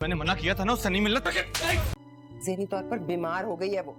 मैंने मना किया था ना उससे नहीं मिलना। ज़हनी तौर पर बीमार हो गई है वो।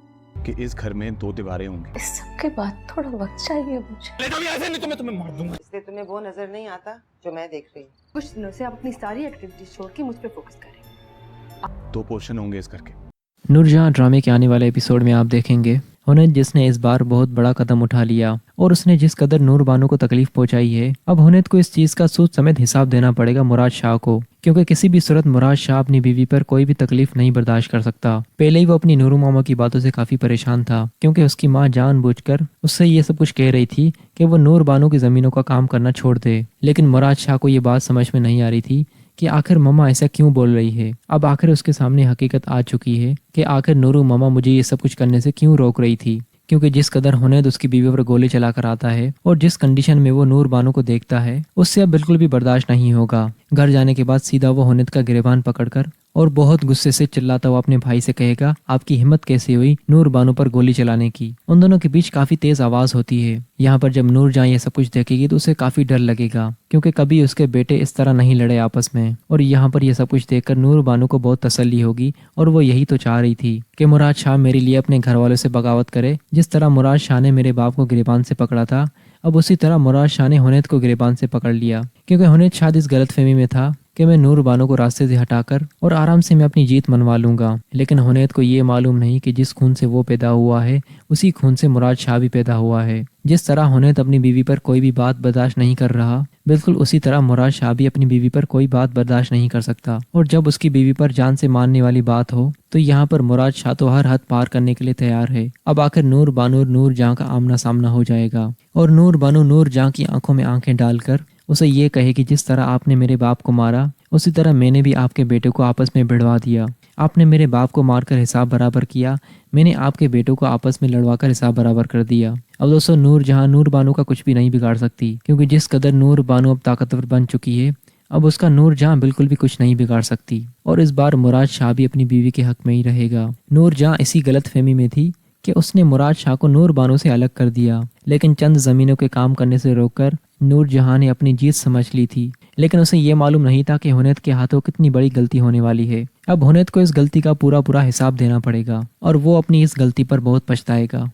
कि इस घर में 2 दीवारें होंगी। इस सब के बाद थोड़ा वक्त चाहिए मुझे। ले जाओ यहाँ से, नहीं तो मैं तुम्हें मार दूंगा। इसलिए तुम्हें वो नजर नहीं आता जो मैं देख रही हूँ। कुछ दिनों से आप अपनी सारी एक्टिविटीज छोड़ के मुझ पे फोकस करें। 2 पोर्शन होंगे इस घर के। नूरजहां ड्रामे के आने वाले एपिसोड में आप देखेंगे हुनैद जिसने इस बार बहुत बड़ा कदम उठा लिया और उसने जिस कदर नूर बानो को तकलीफ पहुंचाई है, अब हुनैद को इस चीज का सूद समेत हिसाब देना पड़ेगा मुराद शाह को, क्योंकि किसी भी सूरत मुराद शाह अपनी बीवी पर कोई भी तकलीफ नहीं बर्दाश्त कर सकता। पहले ही वो अपनी नूरू मामा की बातों से काफी परेशान था, क्योंकि उसकी माँ जानबूझकर उससे ये सब कुछ कह रही थी कि वो नूर बानो की जमीनों का काम करना छोड़ दे। लेकिन मुराद शाह को ये बात समझ में नहीं आ रही थी कि आखिर मम्मा ऐसा क्यों बोल रही है। अब आखिर उसके सामने हकीकत आ चुकी है कि आखिर नूरू मामा मुझे ये सब कुछ करने से क्यों रोक रही थी, क्योंकि जिस कदर हुनैद उसकी बीवी पर गोली चलाकर आता है और जिस कंडीशन में वो नूर बानो को देखता है, उससे अब बिल्कुल भी बर्दाश्त नहीं होगा। घर जाने के बाद सीधा वो हुनैद का गिरेबान पकड़कर और बहुत गुस्से से चिल्लाता हुआ अपने भाई से कहेगा, आपकी हिम्मत कैसे हुई नूर बानो पर गोली चलाने की। उन दोनों के बीच काफी तेज आवाज होती है। यहाँ पर जब नूरजहां ये सब कुछ देखेगी तो उसे काफी डर लगेगा, क्योंकि कभी उसके बेटे इस तरह नहीं लड़े आपस में। और यहाँ पर यह सब कुछ देखकर नूर बानो को बहुत तसल्ली होगी और वो यही तो चाह रही थी कि मुराद शाह मेरे लिए अपने घर वालों से बगावत करे। जिस तरह मुराद शाह ने मेरे बाप को गिरेबान से पकड़ा था, अब उसी तरह मुराद शाह ने हुनैद को गिरेबान से पकड़ लिया, क्योंकि हुनैद शायद इस गलतफहमी में था कि मैं नूर बानो को रास्ते से हटाकर और आराम से मैं अपनी जीत मनवा लूंगा। लेकिन हुनैद को ये मालूम नहीं कि जिस खून से वो पैदा हुआ है उसी खून से मुराद शाह भी पैदा हुआ है। जिस तरह हुनैद अपनी बीवी पर कोई भी बात बर्दाश्त नहीं कर रहा, बिल्कुल उसी तरह मुराद शाह भी अपनी बीवी पर कोई बात बर्दाश्त नहीं कर सकता। और जब उसकी बीवी पर जान से मारने वाली बात हो तो यहाँ पर मुराद शाह तो हर हद पार करने के लिए तैयार है। अब आखिर नूर बानो नूरजहां का आमना सामना हो जाएगा और नूर बानो नूरजहां की आंखों में आंखें डालकर उसे ये कहे कि जिस तरह आपने मेरे बाप को मारा उसी तरह मैंने भी आपके बेटे को आपस में भिड़वा दिया। आपने मेरे बाप को मारकर हिसाब बराबर किया, मैंने आपके बेटों को आपस में लड़वाकर हिसाब बराबर कर दिया। अब दोस्तों नूरजहां नूर बानो का कुछ भी नहीं बिगाड़ सकती, क्योंकि जिस कदर नूर बानो अब ताकतवर बन चुकी है, अब उसका नूरजहां बिल्कुल भी कुछ नहीं बिगाड़ सकती। और इस बार मुराद शाह भी अपनी बीवी के हक में ही रहेगा। नूरजहां इसी गलतफहमी में थी कि उसने मुराद शाह को नूर बानो से अलग कर दिया, लेकिन चंद जमीनों के काम करने से रोककर नूरजहां ने अपनी जीत समझ ली थी। लेकिन उसे ये मालूम नहीं था कि हुनैद के हाथों कितनी बड़ी गलती होने वाली है। अब हुनैद को इस गलती का पूरा हिसाब देना पड़ेगा और वो अपनी इस गलती पर बहुत पछताएगा।